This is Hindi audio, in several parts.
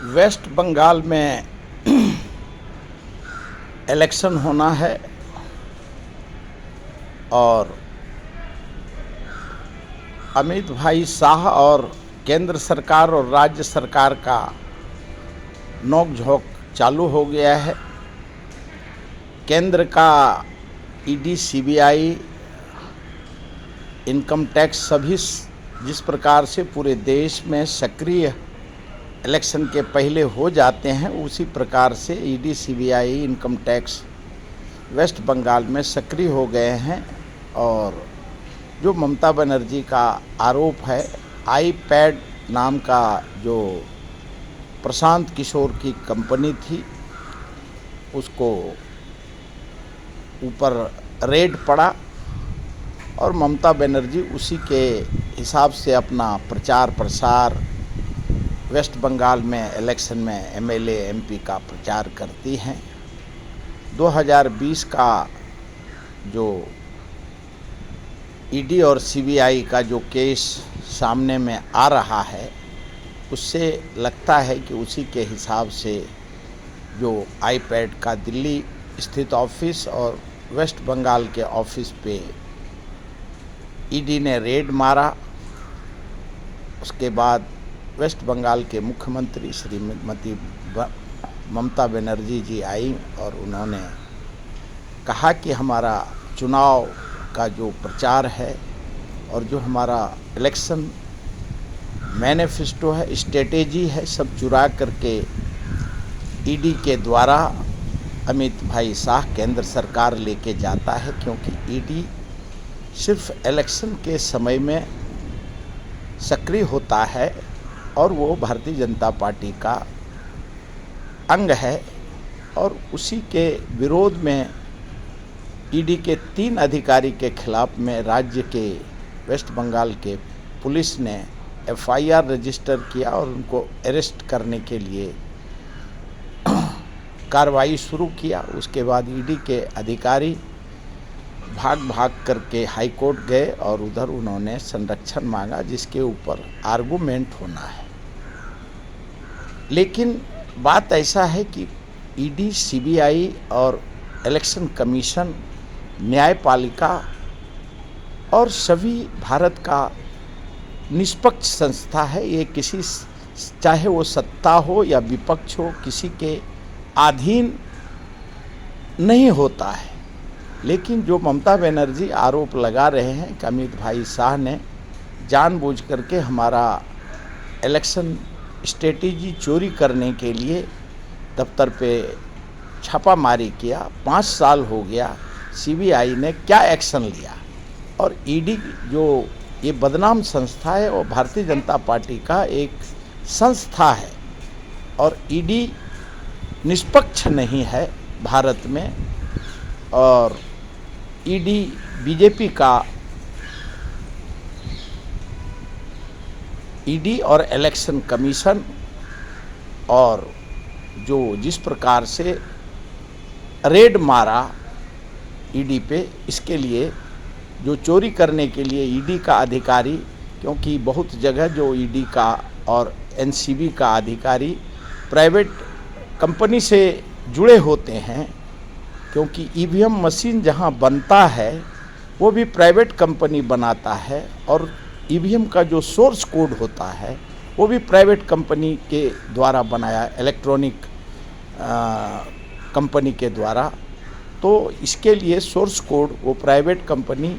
वेस्ट बंगाल में इलेक्शन होना है और अमित भाई शाह और केंद्र सरकार और राज्य सरकार का नोक-झोंक चालू हो गया है। केंद्र का ईडी, सीबीआई, इनकम टैक्स सभी जिस प्रकार से पूरे देश में सक्रिय इलेक्शन के पहले हो जाते हैं, उसी प्रकार से ED, CBI, income tax West Bengal में सक्रिय हो गए हैं। और जो ममता बनर्जी का आरोप है, आईपैड नाम का जो प्रशांत किशोर की कंपनी थी, उसको ऊपर रेड पड़ा और ममता बनर्जी उसी के हिसाब से अपना प्रचार प्रसार वेस्ट बंगाल में इलेक्शन में एमएलए, एमपी का प्रचार करती हैं। 2020 का जो ईडी और सीबीआई का जो केस सामने में आ रहा है, उससे लगता है कि उसी के हिसाब से जो आईपैड का दिल्ली स्थित ऑफिस और वेस्ट बंगाल के ऑफिस पे ईडी ने रेड मारा। उसके बाद वेस्ट बंगाल के मुख्यमंत्री श्रीमती ममता बनर्जी जी आई और उन्होंने कहा कि हमारा चुनाव का जो प्रचार है और जो हमारा इलेक्शन मैनिफेस्टो है, स्ट्रेटेजी है, सब चुरा करके ईडी के द्वारा अमित भाई शाह केंद्र सरकार लेके जाता है, क्योंकि ईडी सिर्फ इलेक्शन के समय में सक्रिय होता है और वो भारतीय जनता पार्टी का अंग है। और उसी के विरोध में ईडी के 3 अधिकारी के खिलाफ में राज्य के वेस्ट बंगाल के पुलिस ने एफआईआर रजिस्टर किया और उनको अरेस्ट करने के लिए कार्रवाई शुरू किया। उसके बाद ईडी के अधिकारी भाग करके हाई कोर्ट गए और उधर उन्होंने संरक्षण मांगा, जिसके ऊपर आर्गूमेंट होना है। लेकिन बात ऐसा है कि ईडी, सीबीआई और इलेक्शन कमीशन, न्यायपालिका और सभी भारत का निष्पक्ष संस्था है। ये किसी, चाहे वो सत्ता हो या विपक्ष हो, किसी के अधीन नहीं होता है। लेकिन जो ममता बनर्जी आरोप लगा रहे हैं कि अमित भाई शाह ने जानबूझ करके हमारा इलेक्शन स्ट्रेटेजी चोरी करने के लिए दफ्तर पे छापामारी किया, 5 साल हो गया, सीबीआई ने क्या एक्शन लिया। और ईडी जो ये बदनाम संस्था है, वो भारतीय जनता पार्टी का एक संस्था है और ईडी निष्पक्ष नहीं है भारत में। और ईडी बीजेपी का, ईडी और इलेक्शन कमीशन और जो जिस प्रकार से रेड मारा ईडी पे, इसके लिए जो चोरी करने के लिए ईडी का अधिकारी, क्योंकि बहुत जगह जो ईडी का और एनसीबी का अधिकारी प्राइवेट कंपनी से जुड़े होते हैं, क्योंकि ईवीएम मशीन जहां बनता है वो भी प्राइवेट कंपनी बनाता है और ईवीएम का जो सोर्स कोड होता है वो भी प्राइवेट कंपनी के द्वारा बनाया, इलेक्ट्रॉनिक कंपनी के द्वारा। तो इसके लिए सोर्स कोड वो प्राइवेट कंपनी,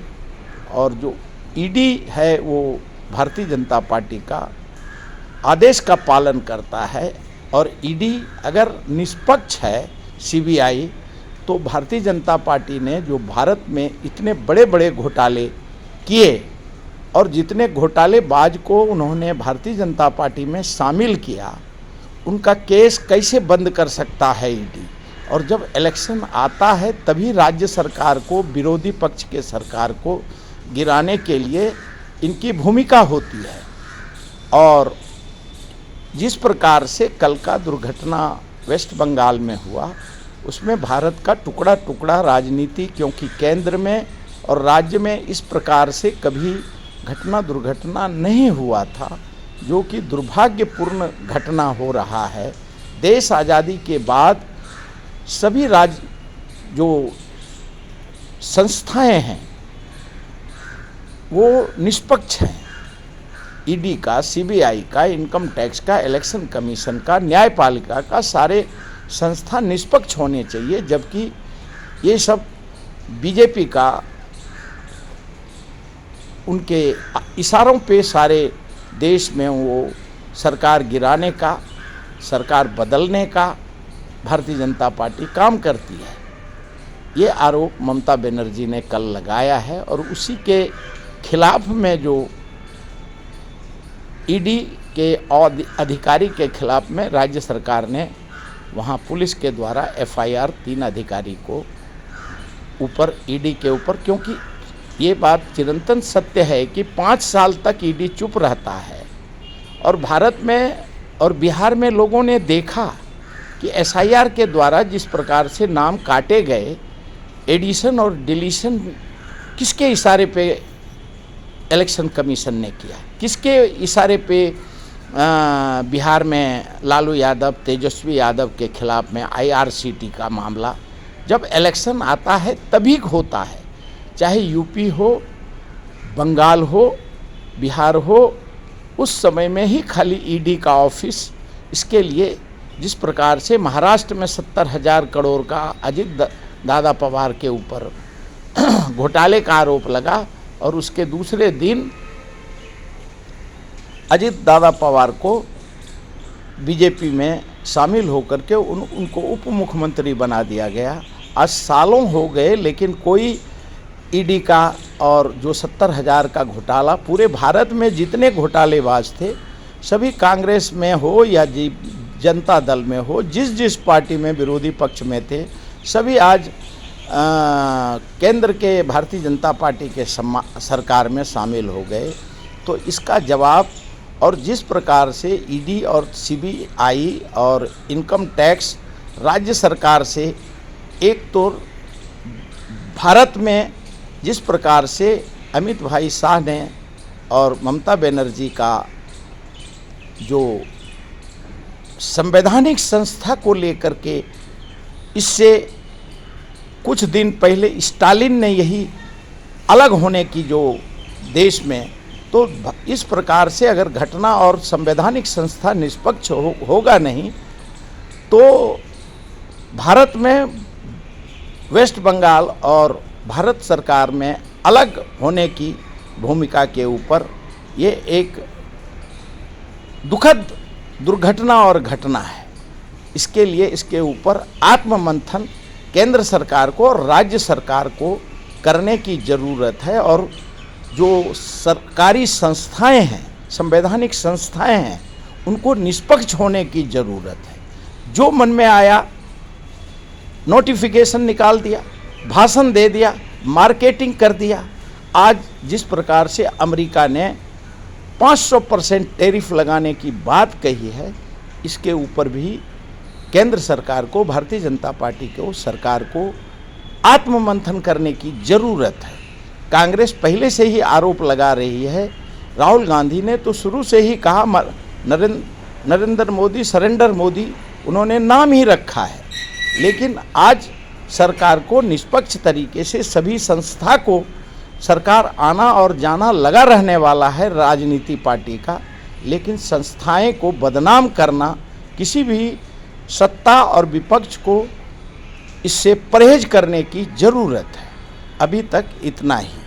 और जो ईडी है वो भारतीय जनता पार्टी का आदेश का पालन करता है। और ईडी अगर निष्पक्ष है, सीबीआई, तो भारतीय जनता पार्टी ने जो भारत में इतने बड़े बड़े घोटाले किए और जितने घोटालेबाज को उन्होंने भारतीय जनता पार्टी में शामिल किया, उनका केस कैसे बंद कर सकता है ईडी। और जब इलेक्शन आता है तभी राज्य सरकार को, विरोधी पक्ष के सरकार को गिराने के लिए इनकी भूमिका होती है। और जिस प्रकार से कल का दुर्घटना वेस्ट बंगाल में हुआ, उसमें भारत का टुकड़ा टुकड़ा राजनीति, क्योंकि केंद्र में और राज्य में इस प्रकार से कभी घटना दुर्घटना नहीं हुआ था। जो कि दुर्भाग्यपूर्ण घटना हो रहा है। देश आज़ादी के बाद सभी राज्य जो संस्थाएं हैं वो निष्पक्ष हैं। ईडी का, सीबीआई का, इनकम टैक्स का, इलेक्शन कमीशन का, न्यायपालिका का, सारे संस्था निष्पक्ष होने चाहिए, जबकि ये सब बीजेपी का उनके इशारों पे सारे देश में वो सरकार गिराने का, सरकार बदलने का भारतीय जनता पार्टी काम करती है। ये आरोप ममता बनर्जी ने कल लगाया है और उसी के खिलाफ में जो ईडी के अधिकारी के खिलाफ में राज्य सरकार ने वहाँ पुलिस के द्वारा एफआईआर 3 अधिकारी को ऊपर, ईडी के ऊपर, क्योंकि ये बात चिरंतन सत्य है कि 5 साल तक ईडी चुप रहता है और भारत में और बिहार में लोगों ने देखा कि एसआईआर के द्वारा जिस प्रकार से नाम काटे गए, एडिशन और डिलीशन किसके इशारे पे इलेक्शन कमीशन ने किया, किसके इशारे पे बिहार में लालू यादव, तेजस्वी यादव के खिलाफ में आईआरसीटी का मामला जब इलेक्शन आता है तभी होता है, चाहे यूपी हो, बंगाल हो, बिहार हो, उस समय में ही खाली ईडी का ऑफिस इसके लिए जिस प्रकार से महाराष्ट्र में 70,000 करोड़ का अजित दादा पवार के ऊपर घोटाले का आरोप लगा और उसके दूसरे दिन अजित दादा पवार को बीजेपी में शामिल होकर के उनको उप मुख्यमंत्री बना दिया गया। आज सालों हो गए लेकिन कोई ईडी का और जो 70,000 का घोटाला, पूरे भारत में जितने घोटालेबाज थे सभी कांग्रेस में हो या जनता दल में हो, जिस पार्टी में विरोधी पक्ष में थे, सभी आज केंद्र के भारतीय जनता पार्टी के सरकार में शामिल हो गए। तो इसका जवाब, और जिस प्रकार से ईडी और सीबीआई और इनकम टैक्स राज्य सरकार से, एक तो भारत में जिस प्रकार से अमित भाई शाह ने और ममता बनर्जी का जो संवैधानिक संस्था को लेकर के, इससे कुछ दिन पहले स्टालिन ने यही अलग होने की जो देश में, तो इस प्रकार से अगर घटना और संवैधानिक संस्था निष्पक्ष होगा नहीं तो भारत में वेस्ट बंगाल और भारत सरकार में अलग होने की भूमिका के ऊपर ये एक दुखद दुर्घटना और घटना है। इसके लिए इसके ऊपर आत्ममंथन केंद्र सरकार को और राज्य सरकार को करने की ज़रूरत है और जो सरकारी संस्थाएं हैं, संवैधानिक संस्थाएं हैं, उनको निष्पक्ष होने की ज़रूरत है। जो मन में आया नोटिफिकेशन निकाल दिया, भाषण दे दिया, मार्केटिंग कर दिया। आज जिस प्रकार से अमेरिका ने 500% टैरिफ लगाने की बात कही है, इसके ऊपर भी केंद्र सरकार को, भारतीय जनता पार्टी को, सरकार को आत्ममंथन करने की ज़रूरत है। कांग्रेस पहले से ही आरोप लगा रही है। राहुल गांधी ने तो शुरू से ही कहा, नरेंद्र मोदी, सरेंडर मोदी, उन्होंने नाम ही रखा है। लेकिन आज सरकार को निष्पक्ष तरीके से सभी संस्था को, सरकार आना और जाना लगा रहने वाला है राजनीति पार्टी का, लेकिन संस्थाएं को बदनाम करना, किसी भी सत्ता और विपक्ष को इससे परहेज करने की ज़रूरत है। अभी तक इतना ही।